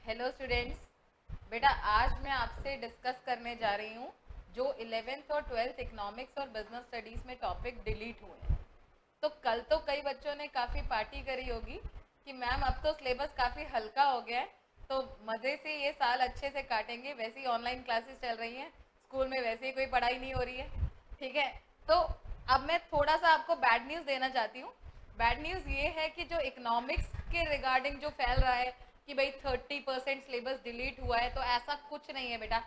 Hello students. बेटा आज मैं आपसे डिस्कस करने जा रही हूँ जो 11th और 12th इकोनॉमिक्स और बिजनेस स्टडीज में टॉपिक डिलीट हुए हैं। तो कल तो कई बच्चों ने काफ़ी पार्टी करी होगी कि मैम अब तो सिलेबस काफ़ी हल्का हो गया है, तो मज़े से ये साल अच्छे से काटेंगे। वैसे ही ऑनलाइन क्लासेस चल रही हैं, स्कूल में वैसे ही कोई पढ़ाई नहीं हो रही है। ठीक है, तो अब मैं थोड़ा सा आपको बैड न्यूज़ देना चाहती हूँ। बैड न्यूज़ ये है कि जो इकोनॉमिक्स के रिगार्डिंग जो फैल रहा है कि भाई 30% सिलेबस डिलीट हुआ है, तो ऐसा कुछ नहीं है बेटा।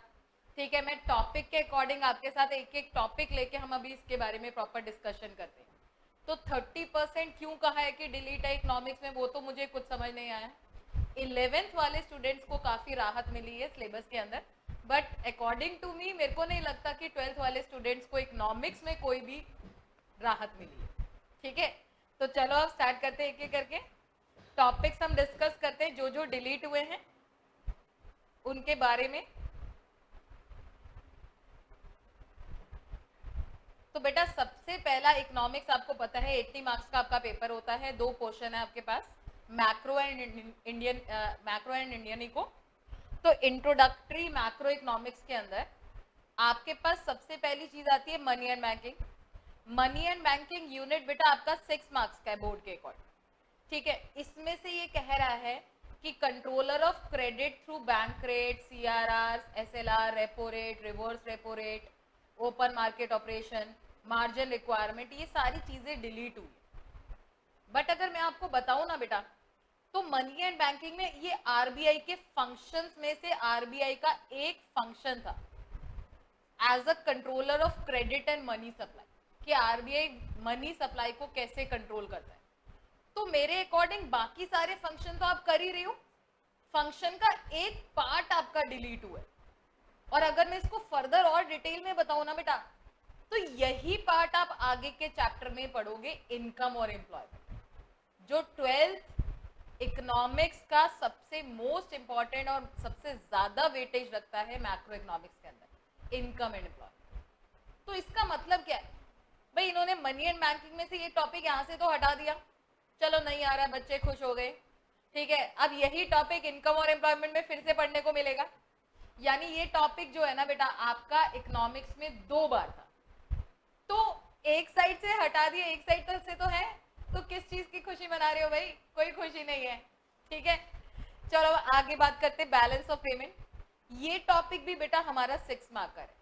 ठीक है, मैं टॉपिक के अकॉर्डिंग आपके साथ एक एक टॉपिक लेके हम अभी इसके बारे में प्रॉपर डिस्कशन करते हैं। तो 30% क्यों कहा है कि डिलीट है इकोनॉमिक्स में, वो तो मुझे कुछ समझ नहीं आया। 11th वाले स्टूडेंट्स को काफ़ी राहत मिली है सिलेबस के अंदर, बट अकॉर्डिंग टू मी मेरे को नहीं लगता कि 12th वाले स्टूडेंट्स को इकोनॉमिक्स में कोई भी राहत मिली है। ठीक है, तो चलो अब स्टार्ट करते हैं एक एक करके टॉपिक्स हम डिस्कस करते हैं जो जो डिलीट हुए हैं उनके बारे में। तो बेटा सबसे पहला इकोनॉमिक्स, आपको पता है 80 मार्क्स का आपका पेपर होता है, दो क्वेश्चन है आपके पास, मैक्रो एंड इंडियन इको। तो इंट्रोडक्टरी मैक्रो इकोनॉमिक्स के अंदर आपके पास सबसे पहली चीज आती है money and banking. Money and banking unit बेटा आपका 6 मार्क्स का है बोर्ड के अकॉर्डिंग। ठीक है, इसमें से ये कह रहा है कि controller of credit through bank rate, CRR, SLR, repo rate, reverse repo rate, open market operation, margin requirement, ये सारी चीजें डिलीट हुई। बट अगर मैं आपको बताऊं ना बेटा, तो मनी एंड बैंकिंग में ये आरबीआई के फंक्शंस में से आरबीआई का एक फंक्शन था as a controller of credit and money supply, कि आरबीआई मनी सप्लाई को कैसे कंट्रोल करता है। तो मेरे अकॉर्डिंग बाकी सारे फंक्शन तो आप कर ही रही हो, फंक्शन का एक पार्ट आपका डिलीट हुआ है। और अगर मैं इसको फर्दर और डिटेल में बताऊं ना बेटा, तो यही पार्ट आप आगे के चैप्टर में पढ़ोगे, इनकम और एम्प्लॉयमेंट, जो 12th इकोनॉमिक्स का सबसे मोस्ट इंपॉर्टेंट और सबसे ज्यादा वेटेज रखता है मैक्रो इकोनॉमिक्स के अंदर, इनकम एंड एम्प्लॉयमेंट। तो इसका मतलब क्या है भाई, इन्होंने मनी एंड बैंकिंग में से ये टॉपिक यहां से तो हटा दिया, चलो नहीं आ रहा, बच्चे खुश हो गए। ठीक है, अब यही टॉपिक इनकम और एम्प्लॉयमेंट में फिर से पढ़ने को मिलेगा। यानी ये टॉपिक जो है ना बेटा आपका इकोनॉमिक्स में 2 बार था, तो एक साइड से हटा दिया, एक साइड तो से तो है, तो किस चीज की खुशी मना रहे हो भाई? कोई खुशी नहीं है। ठीक है, चलो आगे बात करते बैलेंस ऑफ पेमेंट। ये टॉपिक भी बेटा हमारा 6 मार्क का है।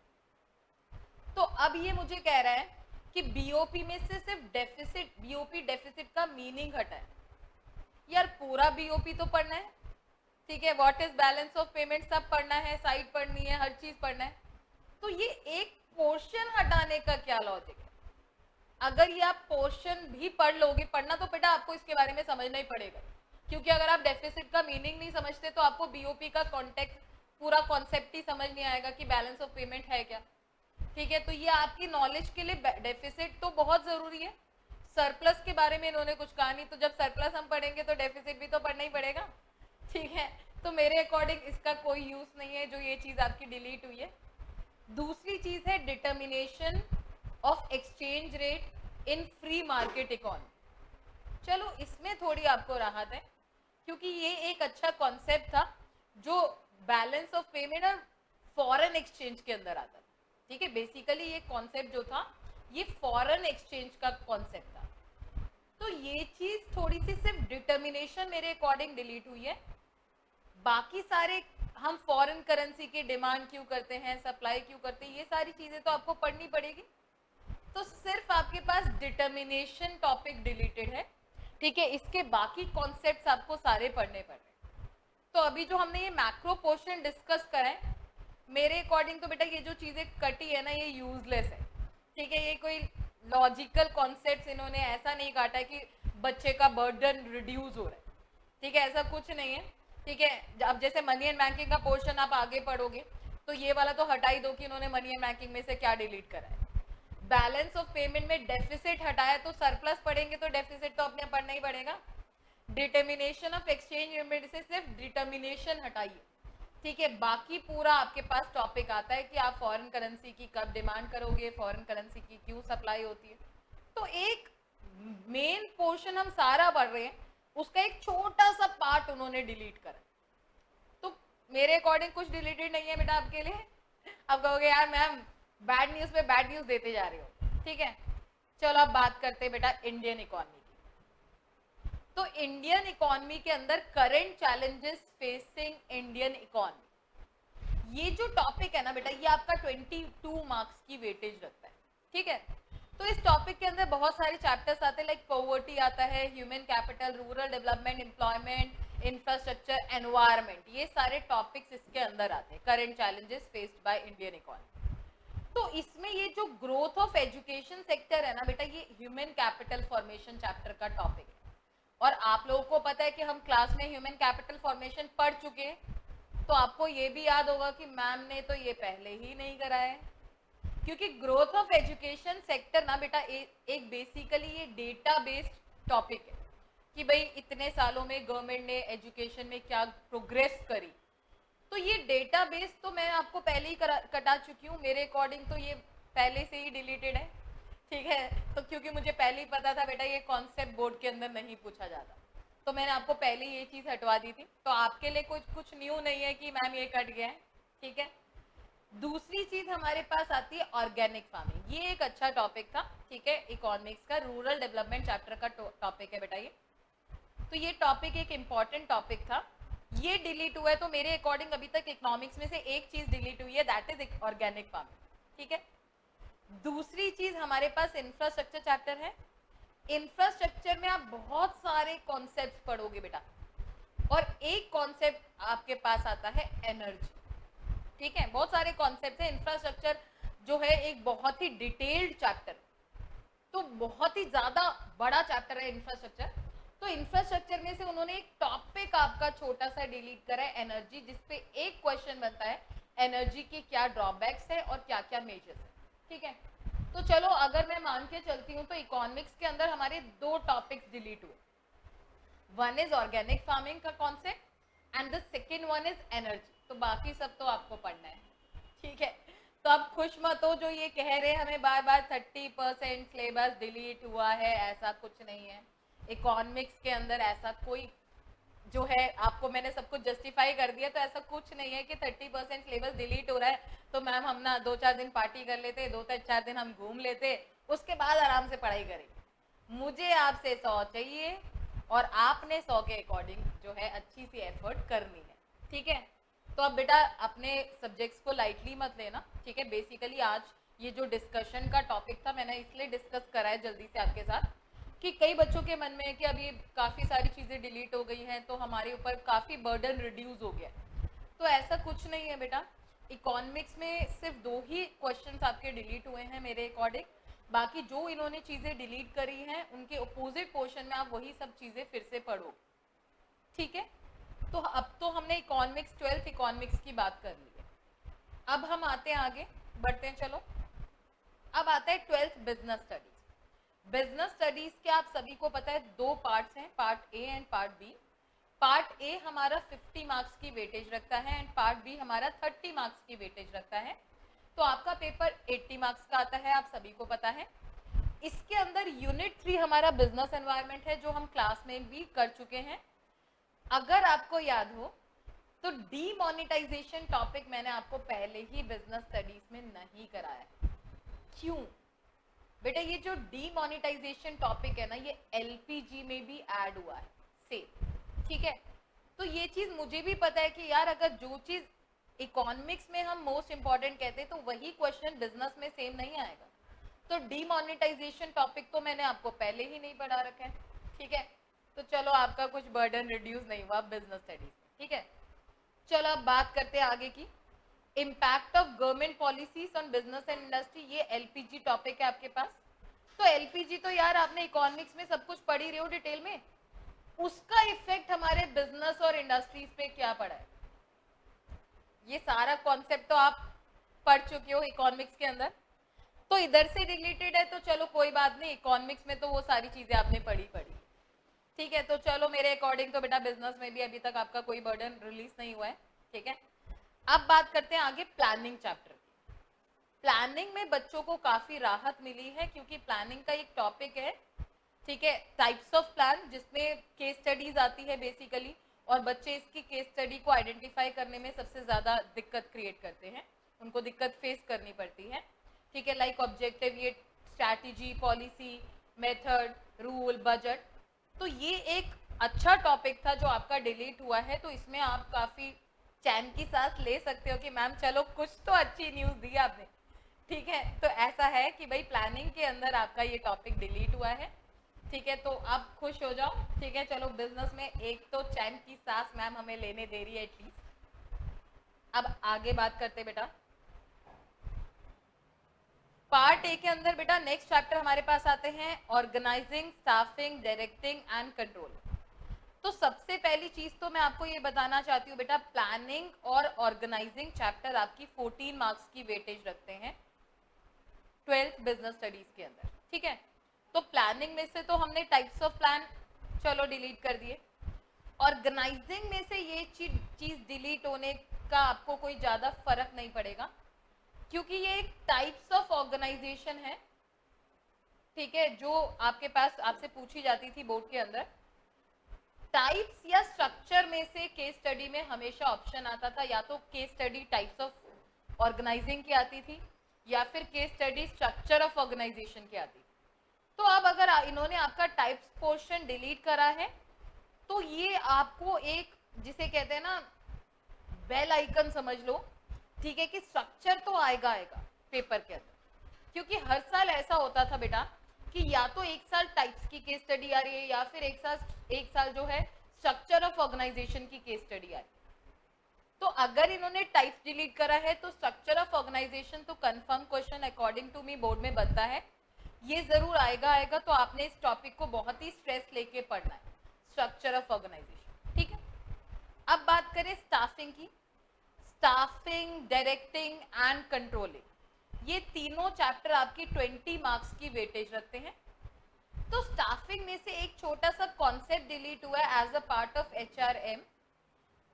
तो अब ये मुझे कह रहा है कि बीओपी में से सिर्फ डेफिसिट, बीओपी डेफिसिट का मीनिंग हटा है। यार पूरा बीओपी तो पढ़ना है। ठीक है, what is balance of payment सब पढ़ना है, साइड पढ़नी है, हर चीज पढ़ना है। तो ये एक पोर्शन हटाने का क्या लॉजिक है? अगर ये आप पोर्शन भी पढ़ लोगे, पढ़ना तो बेटा आपको इसके बारे में समझना ही पड़ेगा, क्योंकि अगर आप डेफिसिट का मीनिंग नहीं समझते तो आपको बीओपी का कॉन्टेक्ट, पूरा कॉन्सेप्ट ही समझ नहीं आएगा कि बैलेंस ऑफ पेमेंट है क्या। ठीक है, तो ये आपकी नॉलेज के लिए डेफिसिट तो बहुत जरूरी है। सरप्लस के बारे में इन्होंने कुछ कहा नहीं, तो जब सरप्लस हम पढ़ेंगे तो डेफिसिट भी तो पढ़ना ही पड़ेगा। ठीक है, तो मेरे अकॉर्डिंग इसका कोई यूज नहीं है, जो ये चीज आपकी डिलीट हुई है। दूसरी चीज है determination of exchange rate in free market economy. चलो इसमें थोड़ी आपको राहत है, क्योंकि ये एक अच्छा कॉन्सेप्ट था जो बैलेंस ऑफ पेमेंट और फॉरेन एक्सचेंज के अंदर आता था। ठीक है, बेसिकली ये कॉन्सेप्ट जो था ये फॉरेन एक्सचेंज का कॉन्सेप्ट था। तो ये चीज थोड़ी सी सिर्फ डिटर्मिनेशन मेरे अकॉर्डिंग डिलीट हुई है। बाकी सारे हम फॉरेन करेंसी की डिमांड क्यों करते हैं, सप्लाई क्यों करते हैं, ये सारी चीजें तो आपको पढ़नी पड़ेगी। तो सिर्फ आपके पास डिटर्मिनेशन टॉपिक डिलीटेड है। ठीक है, इसके बाकी कॉन्सेप्ट्स आपको सारे पढ़ने पड़ रहे हैं। तो अभी जो हमने ये मैक्रो पोर्शन डिस्कस करा है, मेरे अकॉर्डिंग तो बेटा ये जो चीजें कटी है ना ये यूजलेस है। ठीक है, ये कोई लॉजिकल कॉन्सेप्ट्स इन्होंने ऐसा नहीं काटा है कि बच्चे का बर्डन रिड्यूस हो रहा है। ठीक है, ऐसा कुछ नहीं है। ठीक है, अब जैसे मनी एंड बैंकिंग का पोर्शन आप आगे पढ़ोगे तो ये वाला तो हटा ही दो कि इन्होंने मनी एंड बैंकिंग में से क्या डिलीट करा है। बैलेंस ऑफ पेमेंट में डेफिसिट हटाया, तो सरप्लस पढ़ेंगे तो डेफिसिट तो अपने पढ़ना ही पड़ेगा। डिटर्मिनेशन ऑफ एक्सचेंज रेट से सिर्फ डिटर्मिनेशन हटाइए। ठीक है, बाकी पूरा आपके पास टॉपिक आता है कि आप फॉरेन करेंसी की कब डिमांड करोगे, फॉरेन करेंसी की क्यों सप्लाई होती है। तो एक मेन पोर्शन हम सारा पढ़ रहे हैं, उसका एक छोटा सा पार्ट उन्होंने डिलीट करा। तो मेरे अकॉर्डिंग कुछ डिलीटेड नहीं है बेटा आपके लिए। अब कहोगे यार मैम बैड न्यूज पे बैड न्यूज देते जा रहे हो, ठीक है। चलो अब बात करते हैं बेटा इंडियन इकोनॉमी की। तो इंडियन इकोनॉमी के अंदर current challenges facing Indian economy, ये जो टॉपिक है ना बेटा, ये आपका 22 मार्क्स की वेटेज रखता है, ठीक है। तो इस टॉपिक के अंदर बहुत सारे चैप्टर्स आते हैं, लाइक पॉवर्टी आता है, human capital, rural development, employment, infrastructure, environment, ये सारे टॉपिक्स इसके अंदर आते हैं, current challenges faced by Indian economy. तो इसमें ये जो ग्रोथ ऑफ एजुकेशन सेक्टर है ना बेटा, ये ह्यूमन कैपिटल फॉर्मेशन चैप्टर का टॉपिक है। और आप लोगों को पता है कि हम क्लास में ह्यूमन कैपिटल फॉर्मेशन पढ़ चुके हैं, तो आपको ये भी याद होगा कि मैम ने तो ये पहले ही नहीं कराया है, क्योंकि ग्रोथ ऑफ एजुकेशन सेक्टर ना बेटा एक बेसिकली ये डेटा बेस्ड टॉपिक है कि भाई इतने सालों में गवर्नमेंट ने एजुकेशन में क्या प्रोग्रेस करी। तो ये डेटा बेस तो मैं आपको पहले ही कटा चुकी हूँ, मेरे अकॉर्डिंग तो ये पहले से ही डिलीटेड है, ठीक है। तो क्योंकि मुझे पहले ही पता था बेटा ये कॉन्सेप्ट बोर्ड के अंदर नहीं पूछा जाता, तो मैंने आपको पहले ये चीज हटवा दी थी। तो आपके लिए कुछ न्यू नहीं है कि मैम ये कट गया है, ठीक है। दूसरी चीज हमारे पास आती है ऑर्गेनिक फार्मिंग, ये एक अच्छा टॉपिक था, ठीक है, इकोनॉमिक्स का रूरल डेवलपमेंट चैप्टर का टॉपिक है बेटा ये। तो ये टॉपिक एक इंपॉर्टेंट टॉपिक था, ये डिलीट हुआ है। तो मेरे अकॉर्डिंग अभी तक इकोनॉमिक्स में से एक चीज डिलीट हुई है, दैट इज ऑर्गेनिक फार्मिंग, ठीक है। दूसरी चीज हमारे पास इंफ्रास्ट्रक्चर चैप्टर है। इंफ्रास्ट्रक्चर में आप बहुत सारे कॉन्सेप्ट पढ़ोगे बेटा, और एक कॉन्सेप्ट आपके पास आता है एनर्जी, ठीक है। बहुत सारे कॉन्सेप्ट है, इंफ्रास्ट्रक्चर जो है एक बहुत ही डिटेल्ड चैप्टर, तो बहुत ही ज्यादा बड़ा चैप्टर है इंफ्रास्ट्रक्चर। तो इंफ्रास्ट्रक्चर में से उन्होंने एक टॉपिक आपका छोटा सा डिलीट करा है, एनर्जी, जिसपे एक क्वेश्चन बनता है एनर्जी के क्या ड्रॉबैक्स है और क्या क्या मेजर्स है, ठीक है। तो चलो अगर मैं मान के चलती हूँ तो इकोनॉमिक्स के अंदर हमारे दो टॉपिक्स डिलीट हुए, वन इज ऑर्गेनिक फार्मिंग का concept and the second one is energy. तो बाकी सब तो आपको पढ़ना है, ठीक है। तो आप खुश मत हो जो ये कह रहे हैं हमें बार बार 30% सिलेबस डिलीट हुआ है, ऐसा कुछ नहीं है। इकोनॉमिक्स के अंदर ऐसा कोई जो है, आपको मैंने सब कुछ जस्टिफाई कर दिया, तो ऐसा कुछ नहीं है कि 30% सिलेबस डिलीट हो रहा है तो मैम हम ना 2-4 दिन पार्टी कर लेते, 2-4 दिन हम घूम लेते, उसके बाद आराम से पढ़ाई करेंगे। मुझे आपसे 100 चाहिए और आपने 100 के अकॉर्डिंग जो है अच्छी सी एफर्ट करनी है, ठीक है। तो अब बेटा अपने सब्जेक्ट्स को लाइटली मत लेना, ठीक है। बेसिकली आज ये जो डिस्कशन का टॉपिक था मैंने इसलिए डिस्कस करा है जल्दी से आपके साथ, कि कई बच्चों के मन में है कि अभी काफ़ी सारी चीज़ें डिलीट हो गई हैं तो हमारे ऊपर काफ़ी बर्डन रिड्यूस हो गया। तो ऐसा कुछ नहीं है बेटा, इकोनॉमिक्स में सिर्फ 2 ही क्वेश्चंस आपके डिलीट हुए हैं मेरे अकॉर्डिंग, बाकी जो इन्होंने चीज़ें डिलीट करी हैं उनके अपोजिट पोर्शन में आप वही सब चीज़ें फिर से पढ़ो, ठीक है। तो अब तो हमने इकोनॉमिक्स 12th इकोनॉमिक्स की बात कर ली है, अब हम आते हैं आगे बढ़ते हैं, चलो। अब आता है 12th business studies. Business studies के आप सभी को पता है 2 पार्ट्स हैं, part A and part B. Part A हमारा 50 मार्क्स की वेटेज रखता है एंड पार्ट बी हमारा 30 मार्क्स की वेटेज रखता है। तो आपका पेपर 80 मार्क्स का आता है, आप सभी को पता है। इसके अंदर यूनिट 3 हमारा बिजनेस एनवायरनमेंट है, जो हम क्लास में भी कर चुके हैं। अगर आपको याद हो तो डीमोनेटाइजेशन टॉपिक मैंने आपको पहले ही बिजनेस स्टडीज में नहीं कराया है। क्यों बेटा? ये जो डीमोनेटाइजेशन टॉपिक है ना, ये एलपीजी में भी ऐड हुआ है सेम, ठीक है। तो ये चीज मुझे भी पता है कि यार अगर जो चीज इकोनॉमिक्स में हम मोस्ट इंपॉर्टेंट कहते हैं तो वही क्वेश्चन बिजनेस में सेम नहीं आएगा। तो डीमोनेटाइजेशन टॉपिक तो मैंने आपको पहले ही नहीं पढ़ा रखा है, ठीक है। तो चलो आपका कुछ बर्डन रिड्यूस नहीं हुआ बिजनेस स्टडीज, ठीक है। चलो अब बात करते हैं आगे की, impact of government policies on business and industry. ये एलपीजी टॉपिक है आपके पास। तो एलपीजी तो यार आपने इकोनॉमिक्स में सब कुछ पढ़ी रहे हो डिटेल में, उसका इफेक्ट हमारे बिजनेस और इंडस्ट्रीज पे क्या पड़ा है, ये सारा कॉन्सेप्ट तो आप पढ़ चुके हो इकोनॉमिक्स के अंदर। तो इधर से रिलेटेड है तो चलो कोई बात नहीं, इकोनॉमिक्स में तो वो सारी चीजें आपने पढ़ी, ठीक है। तो चलो मेरे अकॉर्डिंग तो बेटा बिजनेस में भी अभी तक आपका कोई बर्डन रिलीज नहीं हुआ है, ठीक है। अब बात करते हैं आगे प्लानिंग चैप्टर। प्लानिंग में बच्चों को काफी राहत मिली है क्योंकि प्लानिंग का एक टॉपिक है, ठीक है, टाइप्स ऑफ प्लान, जिसमें केस स्टडीज आती है बेसिकली, और बच्चे इसकी केस स्टडी को आइडेंटिफाई करने में सबसे ज्यादा दिक्कत क्रिएट करते हैं, उनको दिक्कत फेस करनी पड़ती है, ठीक है, लाइक ऑब्जेक्टिव, ये strategy, policy, method, rule, budget. तो ये एक अच्छा टॉपिक था जो आपका डिलीट हुआ है, तो इसमें आप काफी चैन की सांस ले सकते हो कि मैम चलो कुछ तो अच्छी न्यूज दी आपने, ठीक है। तो ऐसा है कि भाई प्लानिंग के अंदर आपका ये टॉपिक डिलीट हुआ है, ठीक है, तो आप खुश हो जाओ, ठीक है। चलो बिजनेस में एक तो चैन की सांस मैम हमें लेने दे रही है एटलीस्ट। अब आगे बात करते बेटा, पार्ट ए के अंदर बेटा नेक्स्ट चैप्टर हमारे पास आते हैं organising, staffing, directing and control. तो सबसे पहली चीज तो मैं आपको ये बताना चाहती हूँ बेटा, प्लानिंग और ऑर्गेनाइजिंग चैप्टर आपकी 14 मार्क्स की वेटेज रखते हैं 12th बिजनेस स्टडीज के अंदर, ठीक है। तो प्लानिंग में से तो हमने टाइप्स ऑफ प्लान चलो डिलीट कर दिए, ऑर्गेनाइजिंग में से ये चीज डिलीट होने का आपको कोई ज्यादा फर्क नहीं पड़ेगा, क्योंकि ये एक टाइप्स ऑफ ऑर्गेनाइजेशन है, ठीक है, जो आपके पास आपसे पूछी जाती थी बोर्ड के अंदर। टाइप्स या स्ट्रक्चर में से केस स्टडी में हमेशा ऑप्शन आता था, या तो case study types of organising की आती थी या फिर case study structure of organisation की आती। तो अब अगर इन्होंने आपका टाइप्स पोर्शन डिलीट करा है, तो ये आपको एक जिसे कहते हैं ना बेल आइकन समझ लो, ठीक है, कि स्ट्रक्चर तो आएगा आएगा पेपर के अंदर, क्योंकि हर साल ऐसा होता था बेटा कि या तो एक साल टाइप्स की केस स्टडी आ रही है या फिर एक साल जो है स्ट्रक्चर ऑफ ऑर्गेनाइजेशन की केस स्टडी आ रही है। तो अगर इन्होंने टाइप्स डिलीट करा है तो स्ट्रक्चर ऑफ ऑर्गेनाइजेशन तो confirm question according to me board में बनता है, ये जरूर आएगा आएगा। तो आपने इस टॉपिक को बहुत ही स्ट्रेस लेके पढ़ना है, स्ट्रक्चर ऑफ ऑर्गेनाइजेशन, ठीक है। अब बात करें स्टाफिंग की, स्टाफिंग, डायरेक्टिंग एंड कंट्रोलिंग, ये तीनों चैप्टर आपकी 20 मार्क्स की वेटेज रखते हैं। तो स्टाफिंग में से एक छोटा सा कॉन्सेप्ट डिलीट हुआ है as a part of HRM.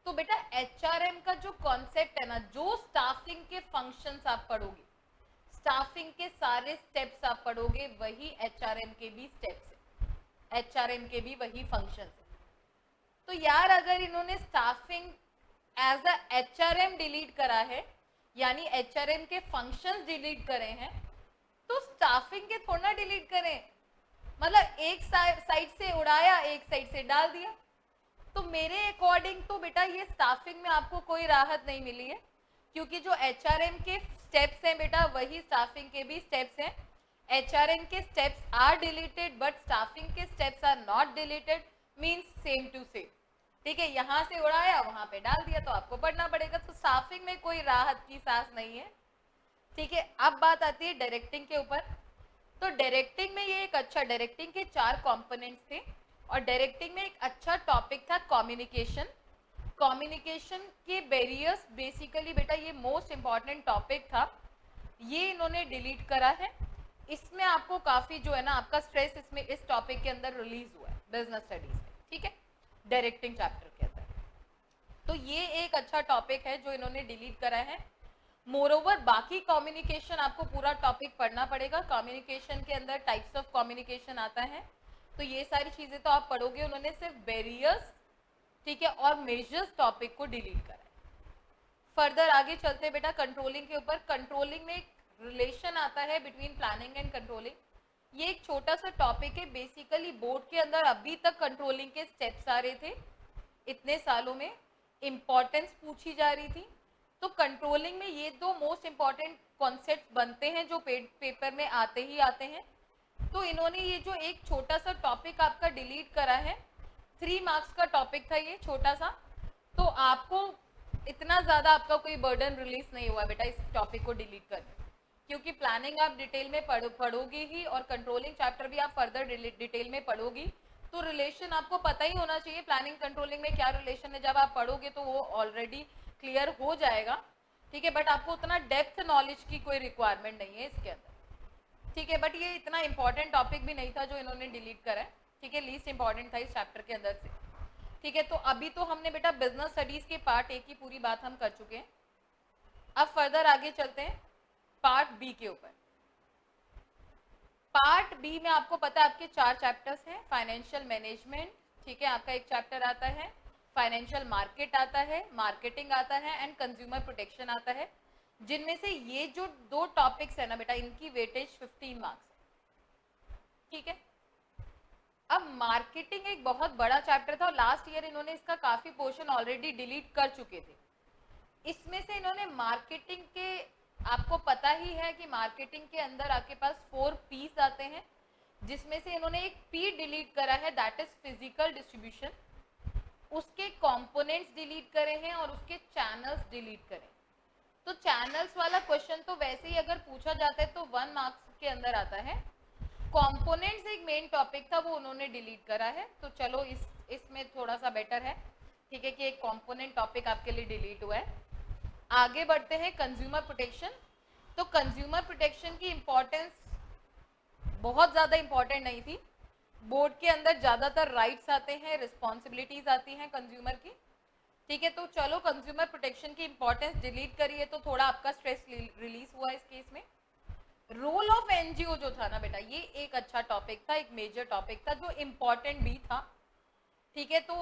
तो बेटा एचआरएम का जो कॉन्सेप्ट है ना, जो स्टाफिंग के फंक्शंस आप पढ़ोगे, स्टाफिंग के सारे स्टेप्स आप पढ़ोगे, वही एचआरएम के भी स्टेप्स है, एचआरएम के भी वही फंक्शंस है। तो यार अगर इन्होंने staffing as a HRM delete करा है, यानी एचआरएम के फंक्शंस डिलीट करे हैं, तो स्टाफिंग के थोड़ा डिलीट करें, मतलब एक साइड से उड़ाया एक साइड से डाल दिया। तो मेरे अकॉर्डिंग तो बेटा ये स्टाफिंग में आपको कोई राहत नहीं मिली है, क्योंकि जो एचआरएम के स्टेप्स हैं बेटा वही स्टाफिंग के भी स्टेप्स हैं। एचआरएम के steps are deleted but staffing के steps are not deleted, means same to same, ठीक है। यहां से उड़ाया वहां पे डाल दिया, तो आपको पढ़ना पड़ेगा। तो स्टाफिंग में कोई राहत की सांस नहीं है, ठीक है। अब बात आती है डायरेक्टिंग के ऊपर। तो डायरेक्टिंग में ये एक अच्छा, डायरेक्टिंग के 4 कंपोनेंट्स थे और डायरेक्टिंग में एक अच्छा टॉपिक था कम्युनिकेशन। कम्युनिकेशन के बैरियर्स, बेसिकली बेटा ये मोस्ट इंपॉर्टेंट टॉपिक था, ये इन्होंने डिलीट करा है। इसमें आपको काफी जो है ना आपका स्ट्रेस इसमें इस टॉपिक के अंदर रिलीज हुआ है बिजनेस स्टडीज में, ठीक है, डायरेक्टिंग चैप्टर के अंदर। तो ये एक अच्छा टॉपिक है जो इन्होंने डिलीट करा है। मोरोवर बाकी कम्युनिकेशन आपको पूरा टॉपिक पढ़ना पड़ेगा। कम्युनिकेशन के अंदर टाइप्स ऑफ कम्युनिकेशन आता है, तो ये सारी चीजें तो आप पढ़ोगे। उन्होंने सिर्फ बैरियर्स, ठीक है, और मेजर्स टॉपिक को डिलीट करा है। फर्दर आगे चलते बेटा कंट्रोलिंग के ऊपर। कंट्रोलिंग में एक रिलेशन आता है बिटवीन प्लानिंग एंड कंट्रोलिंग। ये एक छोटा सा टॉपिक है, बेसिकली बोर्ड के अंदर अभी तक कंट्रोलिंग के स्टेप्स आ रहे थे, इतने सालों में इंपॉर्टेंस पूछी जा रही थी। तो कंट्रोलिंग में ये दो मोस्ट इंपॉर्टेंट कॉन्सेप्ट बनते हैं जो पेपर में आते ही आते हैं। तो इन्होंने ये जो एक छोटा सा टॉपिक आपका डिलीट करा है, 3 मार्क्स का टॉपिक था ये छोटा सा, तो आपको इतना ज्यादा आपका कोई बर्डन रिलीज नहीं हुआ बेटा इस टॉपिक को डिलीट करने, क्योंकि प्लानिंग आप डिटेल में पढ़ोगे ही और कंट्रोलिंग चैप्टर भी आप फर्दर डिटेल में पढ़ोगी। तो रिलेशन आपको पता ही होना चाहिए प्लानिंग कंट्रोलिंग में क्या रिलेशन है, जब आप पढ़ोगे तो वो ऑलरेडी क्लियर हो जाएगा, ठीक है। बट आपको उतना डेप्थ नॉलेज की कोई रिक्वायरमेंट नहीं है इसके अंदर, ठीक है। बट ये इतना इंपॉर्टेंट टॉपिक भी नहीं था जो इन्होंने डिलीट करा है, ठीक है, लीस्ट इंपॉर्टेंट था इस चैप्टर के अंदर से, ठीक है। तो अभी तो हमने बेटा बिजनेस स्टडीज के पार्ट ए की पूरी बात हम कर चुके हैं। अब फर्दर आगे चलते हैं पार्ट बी के ऊपर। पार्ट बी में आपको पता है आपके 4 चैप्टर्स हैं। फाइनेंशियल मैनेजमेंट, ठीक है, आपका एक चैप्टर आता है। फाइनेंशियल मार्केट आता है, मार्केटिंग आता है एंड कंज्यूमर प्रोटेक्शन आता है, जिनमें से ये जो 2 टॉपिक्स है ना बेटा, इनकी वेटेज 15 मार्क्स है, ठीक है। अब मार्केटिंग एक बहुत बड़ा चैप्टर था और लास्ट ईयर इन्होंने इसका काफी पोर्शन ऑलरेडी डिलीट कर चुके थे। इसमें से इन्होंने मार्केटिंग के, आपको पता ही है कि मार्केटिंग के अंदर आपके पास 4 पीस आते हैं, जिसमें से इन्होंने एक पी डिलीट करा है, दैट इज फिजिकल डिस्ट्रीब्यूशन। उसके कंपोनेंट्स डिलीट करे हैं और उसके चैनल्स डिलीट करे। तो चैनल्स वाला क्वेश्चन तो वैसे ही अगर पूछा जाता है तो 1 मार्क्स के अंदर आता है। कंपोनेंट्स एक मेन टॉपिक था, वो उन्होंने डिलीट करा है। तो चलो इसमें थोड़ा सा बेटर है, ठीक है, कि एक कंपोनेंट टॉपिक आपके लिए डिलीट हुआ है। आगे बढ़ते हैं कंज्यूमर प्रोटेक्शन। तो कंज्यूमर प्रोटेक्शन की इंपॉर्टेंस बहुत ज्यादा इंपॉर्टेंट नहीं थी। बोर्ड के अंदर ज्यादातर राइट्स आते हैं, रिस्पॉन्सिबिलिटीज आती हैं कंज्यूमर की, ठीक है। तो चलो कंज्यूमर प्रोटेक्शन की इंपॉर्टेंस डिलीट करिए तो थोड़ा आपका स्ट्रेस रिलीज हुआ इस केस में। रोल ऑफ एनजीओ जो था ना बेटा, ये एक अच्छा टॉपिक था, एक मेजर टॉपिक था जो इंपॉर्टेंट भी था, ठीक है। तो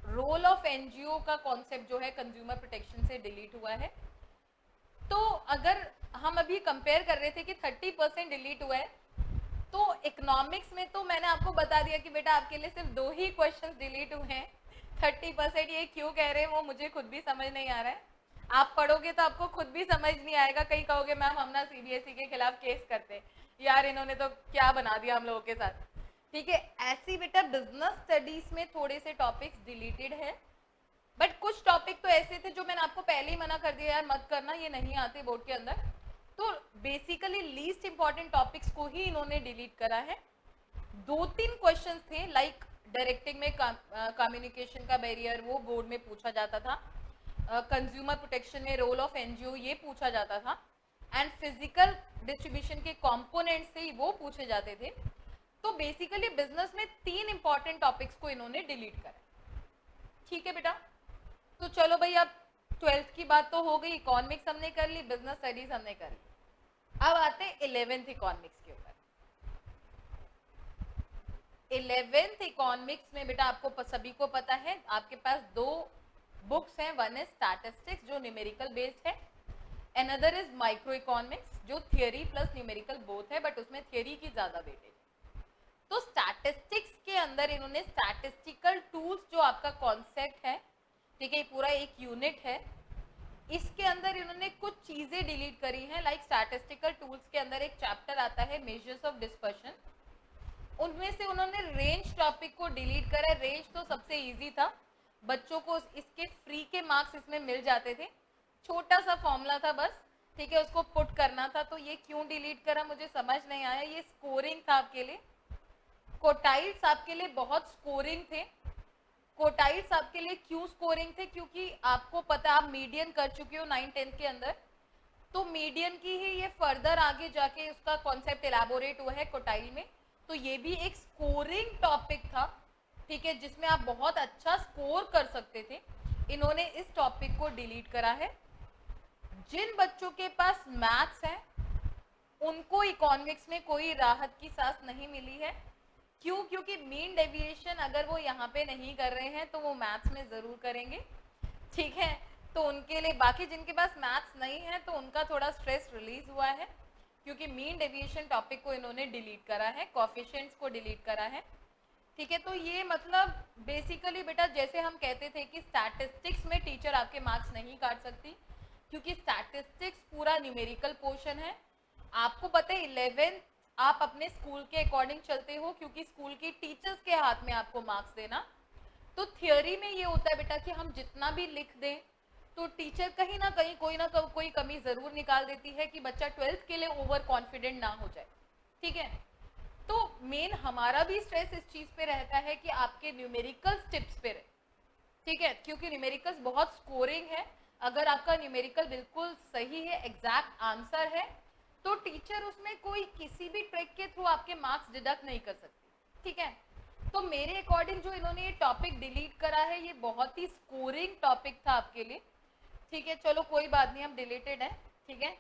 रोल ऑफ एनजीओ का कॉन्सेप्ट जो है कंज्यूमर प्रोटेक्शन से डिलीट हुआ है। तो अगर हम अभी कंपेयर कर रहे थे कि 30% डिलीट हुआ है, तो इकोनॉमिक्स में तो मैंने आपको बता दिया कि बेटा आपके लिए सिर्फ 2 ही क्वेश्चंस डिलीट हुए हैं। 30% ये क्यों कह रहे हैं वो मुझे खुद भी समझ नहीं आ रहा है। आप पढ़ोगे तो आपको खुद भी समझ नहीं आएगा, कहीं कहोगे मैम हम ना सीबीएसई के खिलाफ केस करते, यार इन्होंने तो क्या बना दिया हम लोगों के साथ, ठीक है। ऐसी बेटा बिजनेस स्टडीज में थोड़े से टॉपिक्स डिलीटेड है, बट कुछ टॉपिक तो ऐसे थे जो मैंने आपको पहले ही मना कर दिया, यार मत करना, ये नहीं आते बोर्ड के अंदर। तो बेसिकली लीस्ट इंपॉर्टेंट टॉपिक्स को ही इन्होंने डिलीट करा है। 2-3 क्वेश्चंस थे, लाइक डायरेक्टिंग में कम्युनिकेशन का बैरियर, वो बोर्ड में पूछा जाता था। कंज्यूमर प्रोटेक्शन में रोल ऑफ एनजीओ, ये पूछा जाता था। एंड फिजिकल डिस्ट्रीब्यूशन के कंपोनेंट्स से वो पूछे जाते थे। तो बेसिकली बिजनेस में 3 इंपॉर्टेंट टॉपिक्स को इन्होंने डिलीट करा, ठीक है बेटा। तो चलो भाई, अब 12th की बात तो हो गई, इकोनॉमिक्स हमने कर ली, बिजनेस स्टडीज हमने कर ली। अब आते हैं 11th इकोनॉमिक्स के ऊपर। 11th इकोनॉमिक्स में बेटा आपको सभी को पता है आपके पास 2 बुक्स हैं, वन इज स्टैटिस्टिक्स जो न्यूमेरिकल बेस्ड है, अनदर इज माइक्रो इकोनॉमिक्स जो थियरी प्लस न्यूमेरिकल बोथ है, बट उसमें थियरी की ज्यादा वेटेज है। तो स्टैटिस्टिक्स के अंदर इन्होंने स्टैटिस्टिकल टूल्स जो आपका कॉन्सेप्ट है, ठीक है, पूरा एक यूनिट है, इसके अंदर इन्होंने कुछ चीजें डिलीट करी हैं। लाइक स्टैटिस्टिकल टूल्स के अंदर एक चैप्टर आता है मेजर्स ऑफ डिस्पर्शन, उनमें से उन्होंने रेंज टॉपिक को डिलीट करा। रेंज तो सबसे इजी था, बच्चों को इसके फ्री के मार्क्स इसमें मिल जाते थे, छोटा सा फॉर्मूला था बस, ठीक है, उसको पुट करना था। तो ये क्यों डिलीट करा मुझे समझ नहीं आया। ये स्कोरिंग था आपके लिए, कोटाइल्स आपके लिए बहुत स्कोरिंग थे। कोटाइल्स आपके लिए क्यों स्कोरिंग थे, क्योंकि आपको पता आप मीडियन कर चुके हो 9-10 के अंदर, तो मीडियन की ही ये फर्दर आगे जाके उसका कॉन्सेप्ट एलैबोरेट हुआ है कोटाइल में। तो ये भी एक स्कोरिंग टॉपिक था, ठीक है, जिसमें आप बहुत अच्छा स्कोर कर सकते थे। इन्होंने इस टॉपिक को डिलीट करा है। जिन बच्चों के पास मैथ्स है उनको इकोनॉमिक्स में कोई राहत की सांस नहीं मिली है। क्यों? क्योंकि मीन डेविएशन अगर वो यहाँ पे नहीं कर रहे हैं तो वो मैथ्स में जरूर करेंगे, ठीक है। तो उनके लिए, बाकी जिनके पास मैथ्स नहीं है तो उनका थोड़ा स्ट्रेस रिलीज हुआ है, क्योंकि मीन डेविएशन टॉपिक को इन्होंने डिलीट करा है, कोएफिशिएंट्स को डिलीट करा है, ठीक है। तो ये मतलब बेसिकली बेटा जैसे हम कहते थे कि स्टैटिस्टिक्स में टीचर आपके मार्क्स नहीं काट सकती, क्योंकि स्टैटिस्टिक्स पूरा न्यूमेरिकल पोर्शन है। आपको पता है 11th आप अपने स्कूल के अकॉर्डिंग चलते हो, क्योंकि स्कूल की टीचर्स के हाथ में आपको मार्क्स देना। तो थियोरी में ये होता है बेटा कि हम जितना भी लिख दें तो टीचर कहीं ना कहीं कोई ना कोई कमी जरूर निकाल देती है कि बच्चा 12th के लिए ओवर कॉन्फिडेंट ना हो जाए, ठीक है। तो मेन हमारा भी स्ट्रेस इस चीज पे रहता है कि आपके न्यूमेरिकल टिप्स पे रहे, ठीक है, क्योंकि न्यूमेरिकल्स बहुत स्कोरिंग है। अगर आपका न्यूमेरिकल बिल्कुल सही है, एग्जैक्ट आंसर है, तो टीचर उसमें कोई किसी भी ट्रिक के थ्रू आपके मार्क्स डिडक्ट नहीं कर सकती, ठीक है। तो मेरे अकॉर्डिंग जो इन्होंने ये टॉपिक डिलीट करा है ये बहुत ही स्कोरिंग टॉपिक था आपके लिए, ठीक है। चलो कोई बात नहीं, हम डिलीटेड है, ठीक है।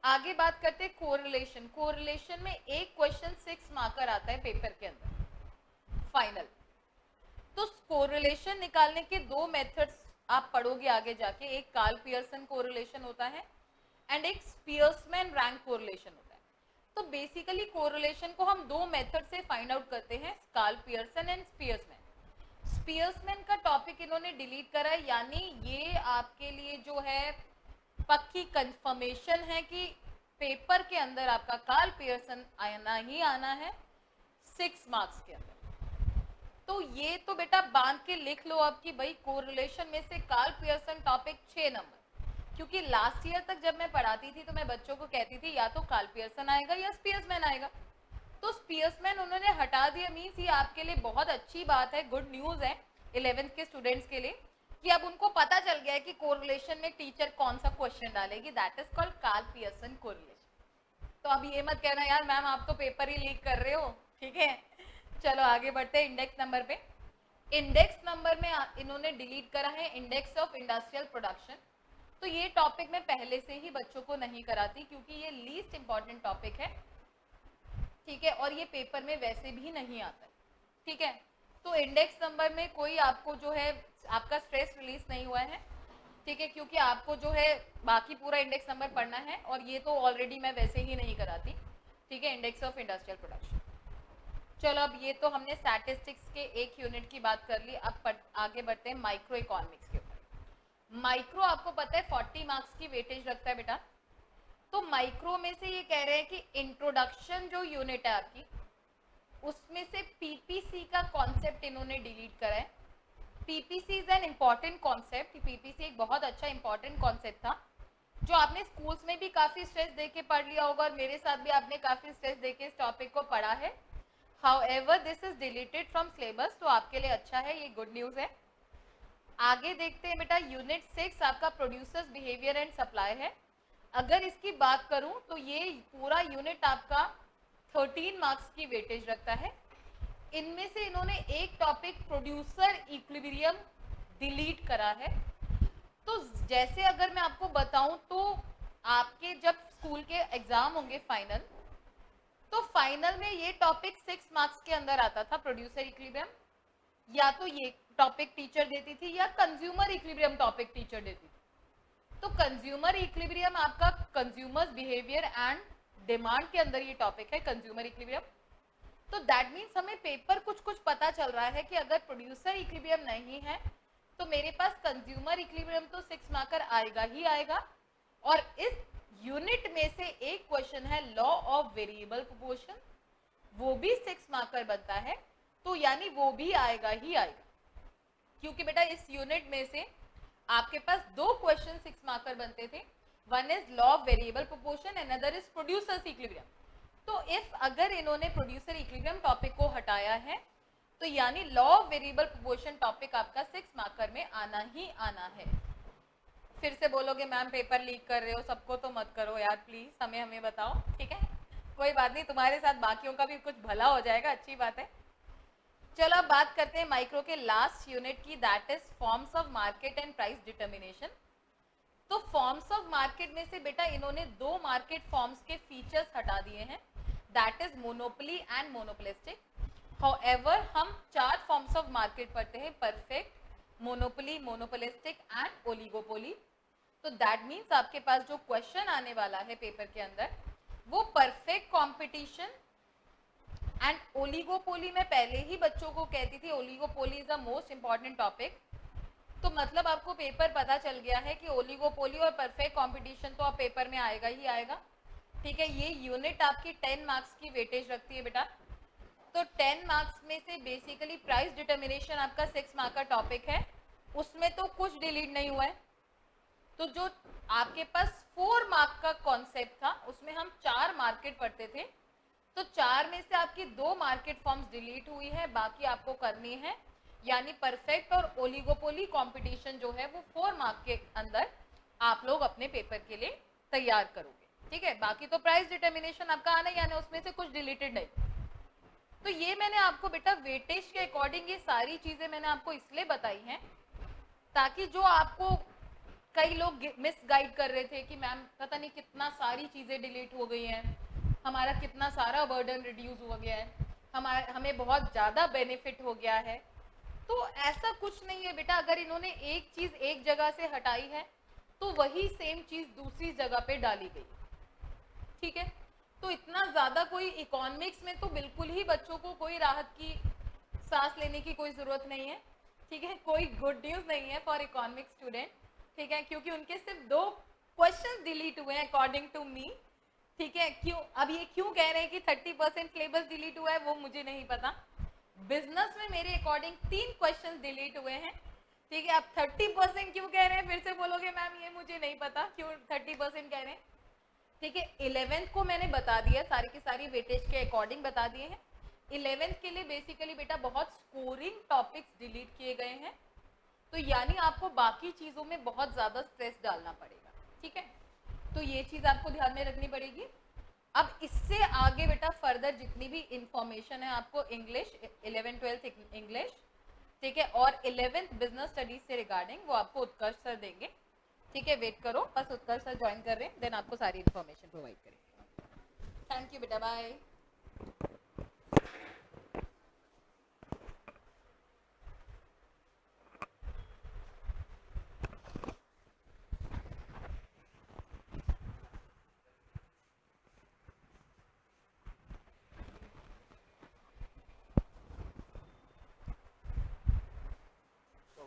आगे बात करते हैं कोरिलेशन। कोरिलेशन में एक क्वेश्चन 6 मार्कर आता है पेपर के अंदर फाइनल। तो कोरिलेशन निकालने के दो मेथड्स आप पढ़ोगे आगे जाके, एक कार्ल पियर्सन कोरिलेशन होता है एंड एक स्पियर्समैन रैंक कोरिलेशन होता है। तो बेसिकली कोरिलेशन को हम दो मेथड से फाइंड आउट करते हैं, कार्ल पियर्सन एंड स्पियर्समैन। स्पियर्समैन का टॉपिक इन्होंने डिलीट करा है, यानी ये आपके लिए जो है पक्की कंफर्मेशन है कि पेपर के अंदर आपका कार्ल पियर्सन आना ही आना है 6 मार्क्स के अंदर। तो ये तो बेटा बांध के लिख लो अब कि भाई कोरिलेशन में से कार्ल पियर्सन टॉपिक 6 नंबर, क्योंकि लास्ट ईयर तक जब मैं पढ़ाती थी तो मैं बच्चों को कहती थी या तो कार्ल पियर्सन आएगा या स्पियर्समैन आएगा। तो स्पियर्समैन उन्होंने हटा दिया, मीन्स ये आपके लिए बहुत अच्छी बात है, गुड न्यूज है 11th के स्टूडेंट्स के लिए कि अब उनको पता चल गया है कि कोरिलेशन में टीचर कौन सा क्वेश्चन डालेगी, that is called Karl Pearson correlation. तो अब ये मत कहना यार मैम आप तो पेपर ही लीक कर रहे हो, ठीक है। चलो आगे बढ़ते हैं इंडेक्स नंबर पे। इंडेक्स नंबर में इन्होंने डिलीट करा है इंडेक्स ऑफ इंडस्ट्रियल प्रोडक्शन। तो ये टॉपिक मैं पहले से ही बच्चों को नहीं कराती क्योंकि ये लीस्ट इंपॉर्टेंट टॉपिक है, ठीक है, और ये पेपर में वैसे भी नहीं आता है, ठीक है। तो इंडेक्स नंबर में कोई आपको जो है आपका स्ट्रेस रिलीज नहीं हुआ है, ठीक है, क्योंकि आपको जो है बाकी पूरा इंडेक्स नंबर पढ़ना है और ये तो ऑलरेडी मैं वैसे ही नहीं कराती, ठीक है, इंडेक्स ऑफ इंडस्ट्रियल प्रोडक्शन। चलो अब ये तो हमने स्टैटिस्टिक्स के एक यूनिट की बात कर ली, अब आगे बढ़ते हैं माइक्रो इकोनॉमिक्स के ऊपर। माइक्रो आपको पता है 40 मार्क्स की वेटेज रखता है बेटा। तो माइक्रो में से ये कह रहे हैं कि इंट्रोडक्शन जो यूनिट है आपकी उसमें से पीपीसी का कॉन्सेप्ट इन्होंने डिलीट करा है। PPC is an important concept, PPC एक बहुत अच्छा इंपॉर्टेंट कॉन्सेप्ट था जो आपने स्कूल्स में भी काफी स्ट्रेस देके पढ़ लिया होगा और मेरे साथ भी आपने काफी स्ट्रेस देके इस टॉपिक को पढ़ा है। However this is deleted from syllabus, तो आपके लिए अच्छा है, ये गुड न्यूज है। आगे देखते हैं बेटा यूनिट 6 आपका प्रोड्यूसर्स बिहेवियर एंड सप्लाई है। अगर इसकी बात करूं तो ये पूरा यूनिट आपका 13 मार्क्स की वेटेज रखता है। इनमें से इन्होंने एक टॉपिक प्रोड्यूसर इक्विलिब्रियम डिलीट करा है। तो जैसे अगर मैं आपको बताऊं तो आपके जब स्कूल के एग्जाम होंगे फाइनल, तो फाइनल में ये टॉपिक 6 मार्क्स के अंदर आता था, प्रोड्यूसर इक्विलिब्रियम, या तो ये टॉपिक टीचर देती थी या कंज्यूमर इक्विलिब्रियम टॉपिक टीचर देती थी। तो कंज्यूमर इक्विलिब्रियम आपका कंज्यूमर्स बिहेवियर एंड डिमांड के अंदर ये टॉपिक है, कंज्यूमर इक्विलिब्रियम। तो दैट मीन्स हमें पेपर कुछ कुछ पता चल रहा है कि अगर प्रोड्यूसर इक्विलिब्रियम नहीं है तो मेरे पास कंज्यूमर इक्विलिब्रियम तो 6 मार्कर आएगा ही आएगा। और इस यूनिट में से एक क्वेश्चन है लॉ ऑफ वेरिएबल प्रोपोर्शन, वो भी 6 मार्कर बनता है, तो यानी वो भी आएगा ही आएगा, क्योंकि बेटा इस यूनिट में से आपके पास दो क्वेश्चन 6 मार्कर बनते थे, one is law of variable proportion and other is producers equilibrium. तो इफ अगर इन्होंने प्रोड्यूसर इक्विलिब्रियम टॉपिक को हटाया है तो यानी law of variable proportion topic आपका 6 मार्कर में आना ही आना है। फिर से बोलोगे मैम पेपर लीक कर रहे हो, सबको तो मत करो यार प्लीज, हमें बताओ, ठीक है, कोई बात नहीं, तुम्हारे साथ बाकियों का भी कुछ भला हो जाएगा, अच्छी बात है। चलो अब बात करते हैं माइक्रो के लास्ट यूनिट की, that is forms of market and price determination. तो फॉर्म्स ऑफ मार्केट में से बेटा इन्होंने दो मार्केट फॉर्म्स के फीचर्स हटा दिए हैं, that is monopoly and monopolistic. However हम 4 फॉर्म्स ऑफ मार्केट पढ़ते हैं, perfect, monopoly, monopolistic and oligopoly. तो दैट मीन्स आपके पास जो क्वेश्चन आने वाला है पेपर के अंदर वो परफेक्ट कंपटीशन एंड ओलिगोपोली। मैं पहले ही बच्चों को कहती थी oligopoly is the most important topic. तो मतलब आपको पेपर पता चल गया है कि ओलिगोपोली और परफेक्ट कंपटीशन तो आप पेपर में आएगा ही आएगा, ठीक है। ये यूनिट आपकी 10 मार्क्स की वेटेज रखती है बेटा। तो 10 मार्क्स में से बेसिकली प्राइस डिटर्मिनेशन आपका 6 मार्क का टॉपिक है, उसमें तो कुछ डिलीट नहीं हुआ है। तो जो आपके पास 4 मार्क का कॉन्सेप्ट था उसमें हम 4 मार्केट पढ़ते थे, तो 4 में से आपकी 2 मार्केट फॉर्म्स डिलीट हुई है, बाकी आपको करनी है, यानी परफेक्ट और ओलिगोपोली कंपटीशन जो है वो 4 मार्क के अंदर आप लोग अपने पेपर के लिए तैयार करोगे, ठीक है। बाकी तो प्राइस डिटर्मिनेशन आपका आना ही आना, उसमें से कुछ डिलीटेड नहीं। तो ये मैंने आपको बेटा वेटेज के अकॉर्डिंग ये सारी चीजें मैंने आपको इसलिए बताई हैं ताकि जो आपको कई लोग मिस गाइड कर रहे थे कि मैम पता नहीं कितना सारी चीजें डिलीट हो गई हैं, हमारा कितना सारा बर्डन रिड्यूस हो गया है, हमें बहुत ज़्यादा बेनिफिट हो गया है, तो ऐसा कुछ नहीं है बेटा, अगर इन्होंने एक चीज एक जगह से हटाई है तो वही सेम चीज दूसरी जगह पे डाली गई, ठीक है। तो इतना ज्यादा कोई इकोनॉमिक्स में तो बिल्कुल ही बच्चों को कोई राहत की सांस लेने की कोई जरूरत नहीं है, ठीक है। कोई गुड न्यूज नहीं है फॉर इकोनॉमिक्स स्टूडेंट, ठीक है, क्योंकि उनके सिर्फ 2 क्वेश्चन डिलीट हुए हैं अकॉर्डिंग टू मी, ठीक है। क्यों, अब ये क्यों कह रहे हैं कि 30% सिलेबस डिलीट हुआ है वो मुझे नहीं पता। बिजनेस में मेरे अकॉर्डिंग 3 क्वेश्चन डिलीट हुए हैं, ठीक है। आप 30% क्यों कह रहे हैं, फिर से बोलोगे मैम ये मुझे नहीं पता क्यों 30% कह रहे हैं, ठीक है। 11th को मैंने बता दिया, सारी की सारी वेटेज के अकॉर्डिंग बता दिए हैं। 11th के लिए बेसिकली बेटा बहुत स्कोरिंग टॉपिक्स डिलीट किए गए हैं, तो यानी आपको बाकी चीजों में बहुत ज्यादा स्ट्रेस डालना पड़ेगा, ठीक है। तो ये चीज आपको ध्यान में रखनी पड़ेगी। अब इससे आगे बेटा फर्दर जितनी भी इंफॉर्मेशन है आपको इंग्लिश 11th 12th इंग्लिश, ठीक है, और 11th बिजनेस स्टडीज से रिगार्डिंग वो आपको उत्कर्ष सर देंगे, ठीक है। वेट करो, बस उत्कर्ष सर ज्वाइन कर रहे हैं, देन आपको सारी इंफॉर्मेशन प्रोवाइड करेंगे। थैंक यू बेटा, बाय।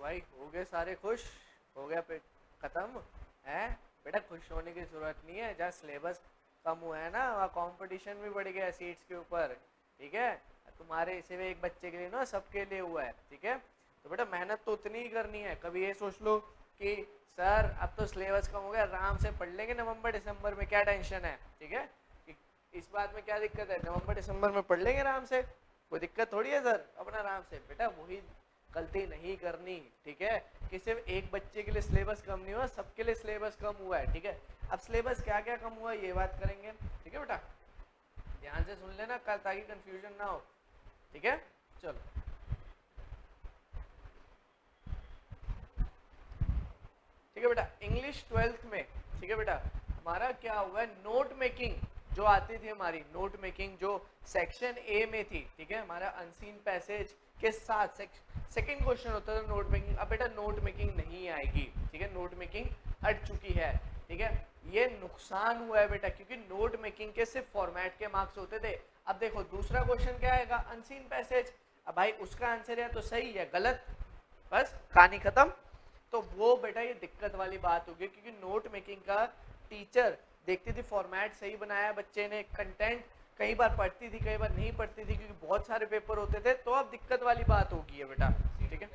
भाई हो गए सारे खुश, हो गया पेट खत्म है बेटा। खुश होने की जरूरत नहीं है, जहाँ सिलेबस कम हुआ है ना वहाँ कंपटीशन भी बढ़ गया सीट्स के ऊपर, ठीक है। तुम्हारे सिर्फ एक बच्चे के लिए ना सबके लिए हुआ है, ठीक है। तो बेटा मेहनत तो उतनी ही करनी है। कभी ये सोच लो कि सर अब तो सिलेबस कम हो गया, आराम से पढ़ लेंगे नवंबर दिसंबर में, क्या टेंशन है, ठीक है। इस बात में क्या दिक्कत है, नवंबर दिसंबर में पढ़ लेंगे आराम से, कोई दिक्कत थोड़ी है सर, अपना आराम से। बेटा वही गलती नहीं करनी, ठीक है, कि सिर्फ एक बच्चे के लिए सिलेबस कम नहीं हुआ, सबके लिए सिलेबस कम हुआ है, ठीक है। अब सिलेबस क्या क्या कम हुआ ये बात करेंगे, ठीक है बेटा, ध्यान से सुन लेना कल ताकि कंफ्यूजन ना हो, ठीक है। चलो ठीक है बेटा, इंग्लिश 12th में, ठीक है बेटा, हमारा क्या हुआ, नोट मेकिंग जो आती थी हमारी, नोट मेकिंग जो सेक्शन ए में थी, ठीक है, हमारा अनसीन पैसेज के साथ सेकंड क्वेश्चन होता था नोट मेकिंग। अब बेटा नोट मेकिंग नहीं आएगी, ठीक है, नोट मेकिंग हट चुकी है, ठीक है। ये नुकसान हुआ है बेटा, क्योंकि नोट मेकिंग के सिर्फ फॉर्मेट के मार्क्स होते थे। अब देखो दूसरा क्वेश्चन क्या आएगा, अनसीन पैसेज। अब भाई उसका आंसर है तो सही है गलत, बस कहानी खत्म। तो वो बेटा ये दिक्कत वाली बात होगी, क्योंकि नोट मेकिंग का टीचर देखती थी फॉर्मेट सही बनाया बच्चे ने, कंटेंट कई बार पढ़ती थी कई बार नहीं पढ़ती थी, क्योंकि बहुत सारे पेपर होते थे, तो अब दिक्कत वाली बात होगी है बेटा, ठीक है,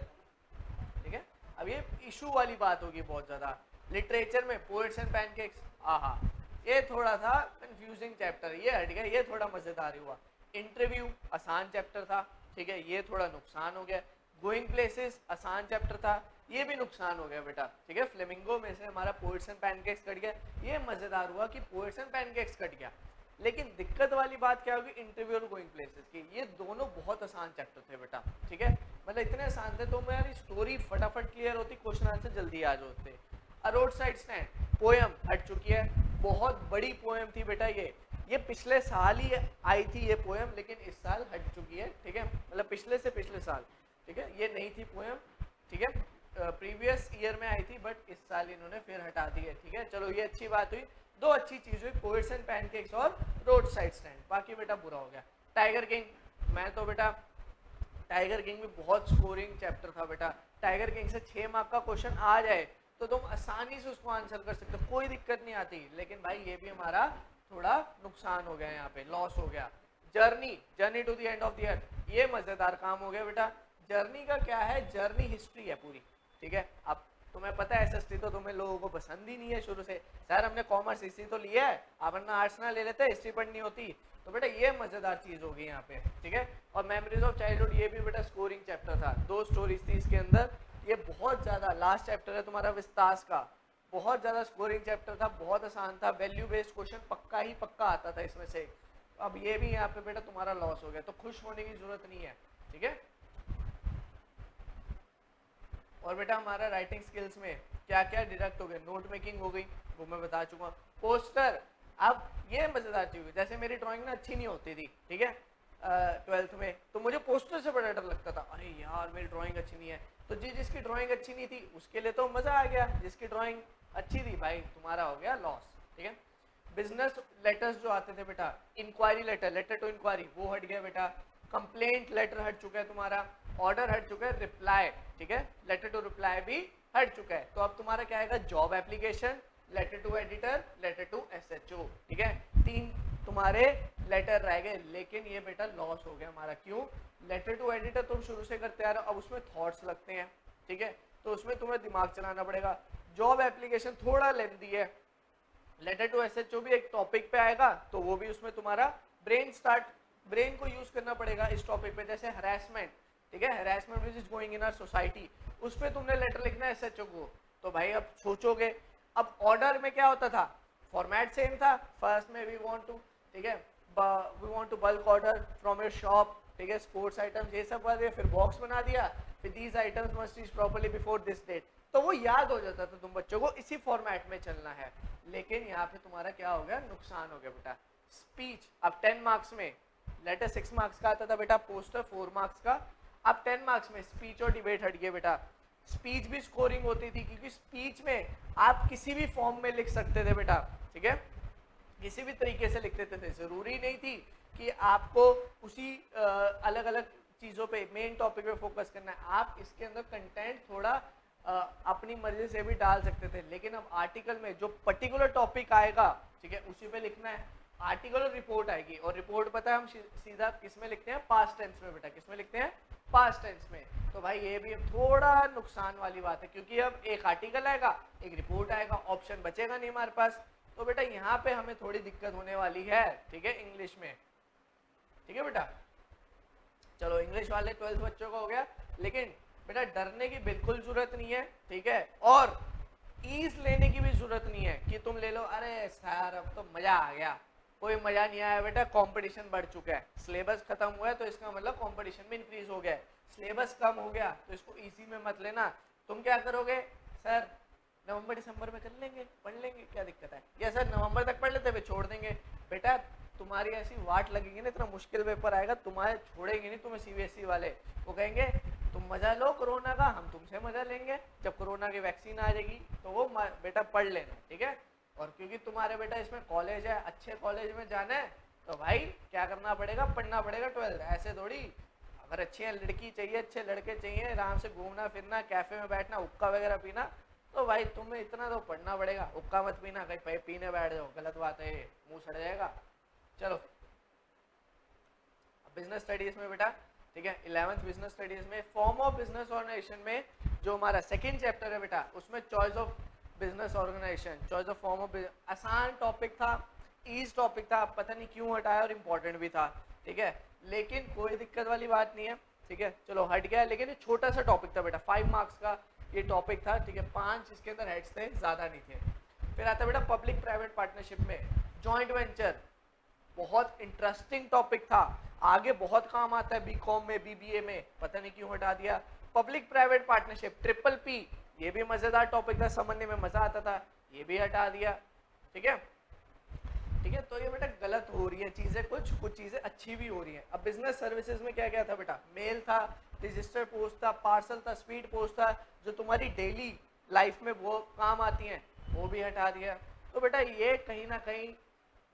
ठीक है। अब ये इशू वाली बात होगी बहुत ज्यादा। लिटरेचर में पोएट्स एंड पैनकेक्स, आहा ये थोड़ा सा कंफ्यूजिंग चैप्टर, ये हट गया, ये थोड़ा मजेदार हुआ। इंटरव्यू आसान चैप्टर था, ठीक है, ये थोड़ा नुकसान हो गया। गोइंग प्लेसेस आसान चैप्टर था, ये भी नुकसान हो गया बेटा, ठीक है। फ्लेमिंगो में से हमारा पोएट्स एंड पैनकेक्स कट गया, ये मजेदार हुआ कि पोएट्स एंड पैनकेक्स कट गया। लेकिन दिक्कत वाली बात क्या होगी, इंटरव्यू और गोइंग प्लेसेस की, ये दोनों बहुत आसान चैप्टर थे बेटा, ठीक है, मतलब इतने आसान थे तो मेरी स्टोरी फटाफट क्लियर होती, क्वेश्चन आंसर जल्दी आ जाते। अ रोड साइड स्टैंड पोएम हट चुकी है, बहुत बड़ी पोएम थी बेटा, ये पिछले साल ही आई थी ये पोएम, लेकिन इस साल हट चुकी है, ठीक है, मतलब पिछले से पिछले साल, ठीक है, ये नहीं थी पोएम, ठीक है, प्रीवियस ईयर में आई थी, बट इस साल इन्होंने फिर हटा दी है, ठीक है। चलो ये अच्छी बात हुई, दो अच्छी चीज हुई, पोएट्स एंड पैनकेक्स और रोड साइड स्टैंड। बाकी बेटा बुरा हो गया टाइगर किंग, मैं तो बेटा टाइगर किंग भी बहुत स्कोरिंग चैप्टर था बेटा। टाइगर किंग से 6 मार्क का क्वेश्चन आ जाए तो तुम आसानी से उसको आंसर कर सकते हो, कोई दिक्कत नहीं आती। लेकिन भाई ये भी हमारा थोड़ा नुकसान हो गया, यहाँ पे लॉस हो गया। Journey to the end of the earth, ये मजेदार काम हो गया बेटा। जर्नी का क्या है, जर्नी हिस्ट्री है पूरी, ठीक है। अब तुम्हें पता है एसएसटी तो तुम्हें लोगों को पसंद ही नहीं है शुरू से, सर हमने कॉमर्स हिस्ट्री तो लिया है, आप वरना आर्ट्स ना ले लेते, हिस्ट्री पढ़नी होती। तो बेटा ये मजेदार चीज होगी यहाँ पे, ठीक है। और मेमोरीज ऑफ चाइल्डहुड, ये भी बेटा स्कोरिंग चैप्टर था, 2 स्टोरीज थी इसके अंदर, ये बहुत ज्यादा लास्ट चैप्टर है तुम्हारा विस्तास का, बहुत ज्यादा स्कोरिंग चैप्टर था, बहुत आसान था, वैल्यू बेस्ड क्वेश्चन पक्का ही पक्का आता था इसमें से। अब ये भी यहाँ पे बेटा तुम्हारा लॉस हो गया, तो खुश होने की जरूरत नहीं है, ठीक है। और बेटा हमारा राइटिंग स्किल्स में क्या क्या डिडक्ट हो गए, नोट मेकिंग हो गई, वो मैं बता चुका। पोस्टर, अब ये मजेदार चीज, जैसे मेरी ड्राइंग ना अच्छी नहीं होती थी, ठीक है, ट्वेल्थ में, तो मुझे पोस्टर से बड़ा डर लगता था, अरे यार मेरी ड्राइंग अच्छी नहीं है। तो जिसकी ड्राइंग अच्छी नहीं थी उसके लिए तो मजा आ गया, जिसकी ड्राइंग अच्छी थी भाई तुम्हारा हो गया लॉस। ठीक है, बिजनेस लेटर्स जो आते थे बेटा, inquiry letter, letter to inquiry, वो हट गया बेटा। कंप्लेंट लेटर हट चुका है तुम्हारा, ऑर्डर हट चुका है, रिप्लाई, ठीक है, लेटर टू रिप्लाई भी हट चुका है। तो अब तुम्हारा क्या आएगा, job application, letter to editor, letter to SHO. ठीक है, 3 तुम्हारे लेटर रह गए, लेकिन ये बेटा लॉस हो गया हमारा। क्यों? लेटर टू एडिटर तुम शुरू से करते आ रहे हो, अब उसमें थॉट्स लगते हैं, ठीक है, तो उसमें तुम्हें दिमाग चलाना पड़ेगा। जॉब एप्लीकेशन थोड़ा लेंथी है, लेटर टू एसएचओ भी एक टॉपिक पे आएगा, तो वो भी उसमें तुम्हारा ब्रेन को यूज करना पड़ेगा इस टॉपिक पे। जैसे हरासमेंट, ठीक है, harassment which is going in our society, उस पे तुमने लेटर लिखना है एसएचओ को। तो भाई अब सोचोगे, अब ऑर्डर में क्या होता था, फॉर्मेट सेम था, फर्स्ट में वी वांट टू, ठीक है, we want to bulk order from your shop, ठीक है, स्पोर्ट्स आइटम्स ये सब कर दिया, फिर बॉक्स बना दिया, फिर these items must reach properly before this date, तो वो याद हो जाता था तुम बच्चों को, इसी फॉर्मेट में चलना है। लेकिन यहाँ पे तुम्हारा क्या हो गया, नुकसान हो गया बेटा। स्पीच अब 10 मार्क्स में, लेटर 6 मार्क्स का आता था बेटा, पोस्टर 4 मार्क्स का, अब 10 मार्क्स में स्पीच और डिबेट हट गए बेटा। स्पीच भी स्कोरिंग होती थी, क्योंकि स्पीच में आप किसी भी फॉर्म में लिख सकते थे बेटा, ठीक है, किसी भी तरीके से लिख देते थे, जरूरी नहीं थी कि आपको उसी अलग अलग चीजों पे, मेन टॉपिक पे फोकस करना है। आप इसके अंदर कंटेंट थोड़ा अपनी मर्जी से भी डाल सकते थे, लेकिन अब आर्टिकल में जो पर्टिकुलर टॉपिक आएगा, ठीक है, उसी पे लिखना है। आर्टिकल और रिपोर्ट आएगी, और रिपोर्ट पता है हम सीधा किस में लिखते हैं, पास्ट टेंस में बेटा, किस में लिखते हैं, पास्ट टेंस में। तो भाई ये भी अब थोड़ा नुकसान वाली बात है, क्योंकि अब एक आर्टिकल आएगा, एक रिपोर्ट आएगा, ऑप्शन बचेगा नहीं हमारे पास। तो बेटा यहाँ पे हमें थोड़ी दिक्कत होने वाली है, ठीक है, इंग्लिश में। ठीक है बेटा, चलो इंग्लिश वाले 12th बच्चों का हो गया, लेकिन बेटा डरने की बिल्कुल जरूरत नहीं है, ठीक है, और ईज लेने की भी जरूरत नहीं है कि तुम ले लो, अरे सर अब तो मजा आ गया। कोई मजा नहीं आया बेटा, कंपटीशन बढ़ चुका है, सिलेबस खत्म हुआ है, तो इसका मतलब कंपटीशन भी इंक्रीज हो गया है। सिलेबस कम हो गया तो इसको इजी में मत लेना। तुम क्या करोगे, सर नवंबर दिसंबर में कर लेंगे, पढ़ लेंगे, क्या दिक्कत है, या सर नवंबर तक पढ़ लेते हुए छोड़ देंगे। बेटा तुम्हारी ऐसी वाट लगेगी ना, इतना मुश्किल पेपर आएगा, तुम्हारे छोड़ेंगे नहीं तुम्हें सीबीएसई वाले, वो कहेंगे तुम मजा लो कोरोना का, हम तुमसे मजा लेंगे, जब कोरोना की वैक्सीन आ जाएगी तो वो बेटा पढ़ लेना, ठीक है। और क्योंकि तुम्हारे बेटा इसमें कॉलेज है, अच्छे कॉलेज में जाना है, तो भाई क्या करना पड़ेगा, पढ़ना पड़ेगा 12th। ऐसे थोड़ी, अगर अच्छी लड़की चाहिए, अच्छे लड़के चाहिए, आराम से घूमना फिरना, कैफे में बैठना, हुक्का वगैरह पीना, तो भाई तुम्हें इतना तो पढ़ना पड़ेगा। हुक्का मत पीना, कहीं पीने बैठ जाओ, गलत बात है, मुंह सड़ जाएगा। चलो बिजनेस स्टडीज में बेटा, ठीक है, 11th बिजनेस स्टडीज में फॉर्म ऑफ बिजनेस ऑर्गेनाइजेशन में जो हमारा सेकंड चैप्टर है बेटा, उसमें choice of business organisation, choice of form of, आसान टॉपिक था, ईज टॉपिक था, पता नहीं क्यों हटाया, और इम्पोर्टेंट भी था, ठीक है, लेकिन कोई दिक्कत वाली बात नहीं है, ठीक है, चलो हट गया। लेकिन ये छोटा सा टॉपिक था बेटा, 5 मार्क्स का ये टॉपिक था, ठीक है, 5 इसके अंदर हेड्स थे, ज्यादा नहीं थे। फिर आता बेटा पब्लिक प्राइवेट पार्टनरशिप में जॉइंट वेंचर, बहुत इंटरेस्टिंग टॉपिक था, आगे बहुत काम आता है बीकॉम में, बीबीए में, पता नहीं क्यों हटा दिया। Public private partnership triple P, ये भी मजेदार टॉपिक था, समझने में मजा आता था, ये भी हटा दिया, ठीक है, ठीक है। तो ये बेटा गलत हो रही है चीजें, कुछ चीजें अच्छी भी हो रही हैं। अब बिजनेस सर्विसेज में क्या क्या था बेटा, मेल था, रजिस्टर पोस्ट था, पार्सल था, स्पीड पोस्ट था, जो तुम्हारी डेली लाइफ में वो काम आती हैं, वो भी हटा दिया। तो बेटा ये कहीं ना कहीं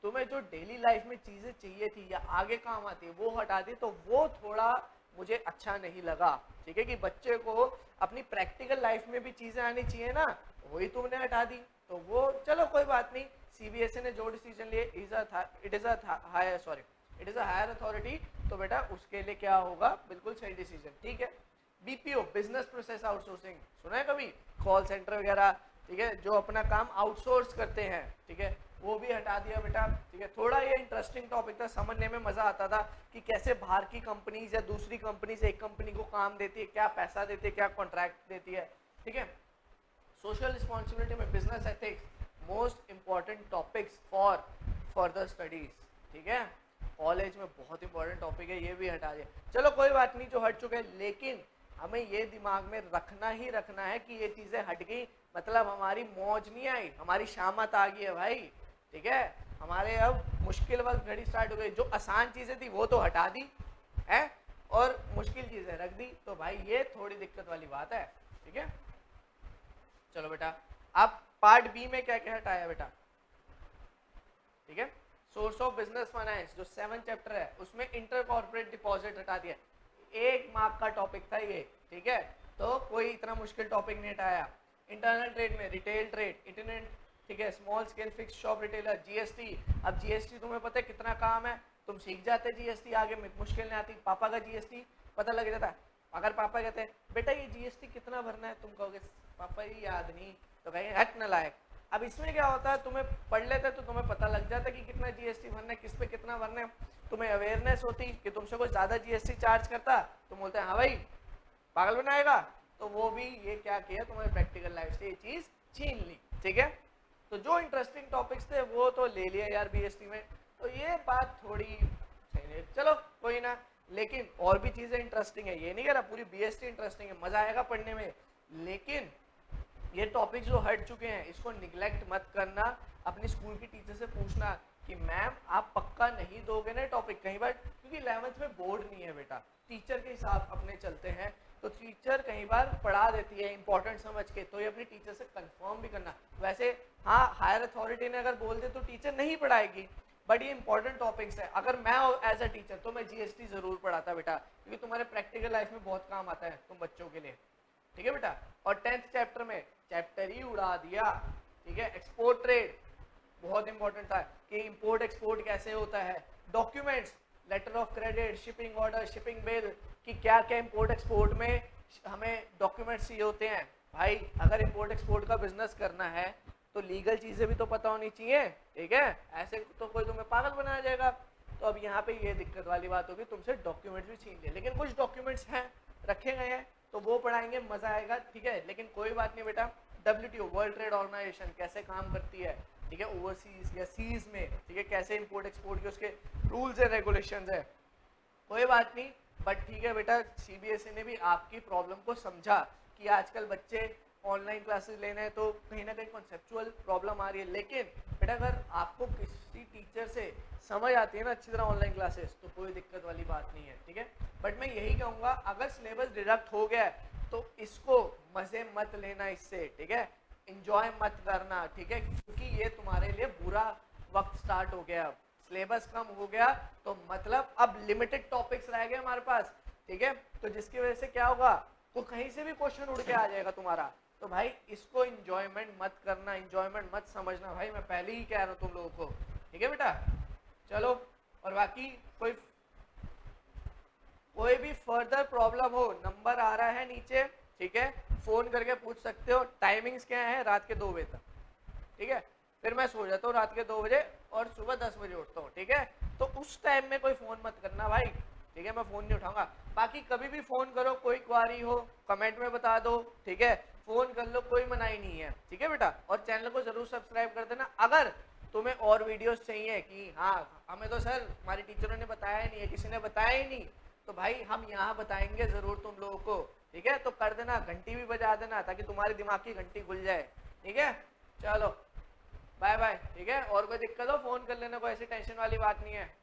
तुम्हें जो डेली लाइफ में चीजें चाहिए थी या आगे काम आती है, वो हटा दी, तो वो थोड़ा मुझे अच्छा नहीं लगा, ठीक है, कि बच्चे को अपनी प्रैक्टिकल लाइफ में भी चीजें आनी चाहिए ना, वही तुमने हटा दी। तो वो चलो कोई बात नहीं, सीबीएसई ने जो डिसीजन लिए it is a higher authority, तो बेटा उसके लिए क्या होगा, बिल्कुल सही डिसीजन, ठीक है। बीपीओ, बिजनेस प्रोसेस आउटसोर्सिंग, सुना है कभी, कॉल सेंटर वगैरह, ठीक है, जो अपना काम आउटसोर्स करते हैं, ठीक है, वो भी हटा दिया बेटा, ठीक है। थोड़ा ये इंटरेस्टिंग टॉपिक था, समझने में मजा आता था कि कैसे बाहर की कंपनीज या दूसरी कंपनी से एक कंपनी को काम देती है, क्या पैसा देती है, क्या कॉन्ट्रैक्ट देती है, ठीक है। सोशल रिस्पॉन्सिबिलिटी में business ethics, most important topics for further studies, ठीक है, कॉलेज में बहुत इंपॉर्टेंट टॉपिक है, ये भी हटा दिया। चलो कोई बात नहीं जो हट चुके हैं, लेकिन हमें ये दिमाग में रखना ही रखना है कि ये चीजें हट गई मतलब हमारी मौज नहीं आई, हमारी शामत आ गई है भाई, ठीक है। हमारे अब मुश्किल वक्त घड़ी स्टार्ट हो गई, जो आसान चीजें थी वो तो हटा दी, है और मुश्किल चीजें रख दी, तो भाई ये थोड़ी दिक्कत वाली बात है। ठीक है, चलो बेटा अब पार्ट बी में क्या क्या हटाया बेटा। ठीक है, सोर्स ऑफ बिजनेस फाइनेंस जो 7 चैप्टर है उसमें इंटर कॉर्पोरेट डिपॉजिट हटा दिया, 1 मार्क का टॉपिक था ये। ठीक है, तो कोई इतना मुश्किल टॉपिक नहीं हटाया। इंटरनल ट्रेड में रिटेल ट्रेड, इंटरनेट, ठीक है, small scale fix shop retailer, GST. अब जीएसटी तुम्हें पता है कितना काम है, तुम सीख जाते जीएसटी, आगे मुश्किल नहीं आती। पापा का जीएसटी पता लग जाता, अगर पापा कहते हैं बेटा ये जीएसटी कितना भरना है, तुम कहोगे पापा ये याद नहीं, तो कहेंगे हट न लायक। अब इसमें क्या होता है, तुम्हें पढ़ लेते तो तुम्हें पता लग जाता कि कितना जीएसटी भरना है, किस पे कितना भरना है। तुम्हें अवेयरनेस होती कि तुमसे कोई ज्यादा जीएसटी चार्ज करता, तुम बोलते हैं हाँ भाई पागल बनाएगा, तो वो भी ये क्या किया, तुम्हारे प्रैक्टिकल लाइफ से ये चीज छीन ली। ठीक है, तो जो इंटरेस्टिंग टॉपिक्स थे वो तो ले लिया यार बीएसटी में, तो ये बात थोड़ी सही नहीं, चलो कोई ना, लेकिन और भी चीजें इंटरेस्टिंग है, ये नहीं कह रहा पूरी बीएसटी इंटरेस्टिंग है, मजा आएगा पढ़ने में, लेकिन ये टॉपिक जो हट चुके हैं इसको निगलेक्ट मत करना। अपनी स्कूल की टीचर से पूछना कि मैम आप पक्का नहीं दोगे ना टॉपिक, कई बार क्योंकि 11th में बोर्ड नहीं है बेटा, टीचर के हिसाब अपने चलते हैं, तो टीचर कई बार पढ़ा देती है इंपॉर्टेंट समझ के, तो ये अपनी टीचर से कंफर्म भी करना। वैसे हाँ हायर अथॉरिटी ने अगर बोल दे तो टीचर नहीं पढ़ाएगी, बट ये इंपॉर्टेंट टॉपिक्स है। अगर मैं एज अ टीचर तो मैं जीएसटी जरूर पढ़ाता बेटा, क्योंकि तुम्हारे प्रैक्टिकल लाइफ में बहुत काम आता है तुम बच्चों के लिए। ठीक है बेटा, और 10th चैप्टर में चैप्टर ही उड़ा दिया। ठीक है, एक्सपोर्ट ट्रेड बहुत इंपॉर्टेंट था कि इंपोर्ट एक्सपोर्ट कैसे होता है, documents, letter of credit, shipping order, shipping bill, कि क्या क्या इंपोर्ट एक्सपोर्ट में हमें डॉक्यूमेंट्स चाहिए होते हैं। भाई अगर इंपोर्ट एक्सपोर्ट का बिजनेस करना है तो लीगल चीजें भी तो पता होनी चाहिए। ठीक है, ऐसे तो कोई तुम्हें पागल बनाया जाएगा। तो अब यहाँ पे ये दिक्कत वाली बात होगी, तुमसे डॉक्यूमेंट्स भी छीन ले, लेकिन कुछ डॉक्यूमेंट्स हैं रखे गए हैं तो वो पढ़ाएंगे, मजा आएगा। ठीक है, लेकिन कोई बात नहीं बेटा, WTO वर्ल्ड ट्रेड ऑर्गेनाइजेशन कैसे काम करती है, ठीक है, ओवरसीज या सीज में, ठीक है, कैसे इंपोर्ट एक्सपोर्ट के उसके रूल्स एंड रेगुलेशंस है, कोई बात नहीं। बट ठीक है बेटा, सीबीएसई ने भी आपकी प्रॉब्लम को समझा कि आजकल बच्चे ऑनलाइन क्लासेस लेना है तो कहीं ना कहीं कॉन्सेप्चुअल प्रॉब्लम आ रही है, लेकिन बेटा अगर आपको किसी टीचर से समझ आती है ना अच्छी तरह ऑनलाइन क्लासेस, तो कोई दिक्कत वाली बात नहीं है। ठीक है, बट मैं यही कहूँगा अगर सिलेबस डिडक्ट हो गया है तो इसको मजे मत लेना इससे। ठीक है, इंजॉय मत करना। ठीक है, क्योंकि ये तुम्हारे लिए बुरा वक्त स्टार्ट हो गया, अब सिलेबस कम हो गया तो मतलब अब लिमिटेड टॉपिक्स रह गए हमारे पास। ठीक है, तो जिसकी वजह से क्या होगा, तो कहीं से भी क्वेश्चन उड़ के आ जाएगा तुम्हारा। तो भाई इसको इंजॉयमेंट मत करना, इंजॉयमेंट मत समझना भाई, मैं पहले ही कह रहा हूँ तुम लोगों को। ठीक है बेटा, चलो, और बाकी कोई भी फर्दर प्रॉब्लम हो, नंबर आ रहा है नीचे, ठीक है, फोन करके पूछ सकते हो। टाइमिंग्स क्या है, रात के 2 बजे तक। ठीक है, फिर मैं सो जाता हूँ रात के 2 बजे और सुबह 10 बजे उठता हूँ। ठीक है, तो उस टाइम में कोई फोन मत करना भाई। ठीक है, मैं फोन नहीं उठाऊंगा। बाकी कभी भी फोन करो, कोई क्वारी हो कमेंट में बता दो। ठीक है, फोन कर लो, कोई मनाही नहीं है। ठीक है बेटा, और चैनल को जरूर सब्सक्राइब कर देना। अगर तुम्हें और वीडियोस चाहिए कि हाँ हमें तो सर हमारी टीचरों ने बताया ही नहीं है, किसी ने बताया ही नहीं, तो भाई हम यहाँ बताएंगे जरूर तुम लोगों को। ठीक है, तो कर देना, घंटी भी बजा देना ताकि तुम्हारे दिमाग की घंटी खुल जाए। ठीक है, चलो बाय बाय। ठीक है, और कोई दिक्कत हो फोन कर लेना, कोई ऐसी टेंशन वाली बात नहीं है।